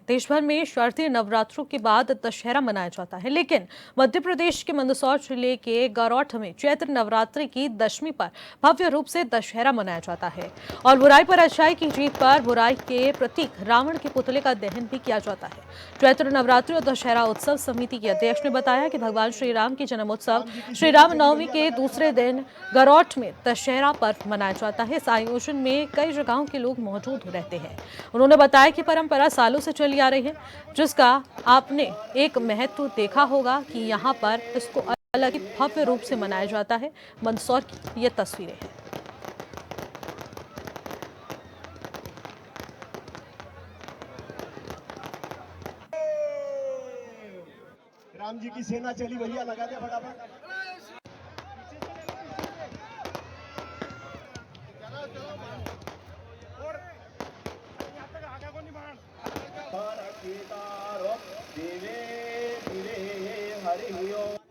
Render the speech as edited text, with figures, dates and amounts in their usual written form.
देश भर में शारदीय नवरात्रों के बाद दशहरा मनाया जाता है, लेकिन मध्य प्रदेश के मंदसौर जिले के गरौठ में चैत्र नवरात्रि की दशमी पर भव्य रूप से दशहरा मनाया जाता है और बुराई पर अच्छाई की जीत पर बुराई के प्रतीक रावण के पुतले का दहन भी किया जाता है। चैत्र नवरात्रि और दशहरा उत्सव समिति के अध्यक्ष ने बताया कि भगवान श्री राम की जन्मोत्सव श्री राम नवमी के दूसरे दिन गरौठ में दशहरा पर्व मनाया जाता है। इस आयोजन में कई जगहों के लोग मौजूद रहते हैं। उन्होंने बताया कि परंपरा सालों से चली आ रही है, जिसका आपने एक महत्व देखा होगा कि यहाँ पर इसको अलग ही भव्य रूप से मनाया जाता है। मंदसौर की ये तस्वीरें हैं। राम जी की सेना चली, भैया लगा दे फटाफट। देवे हरि ओम।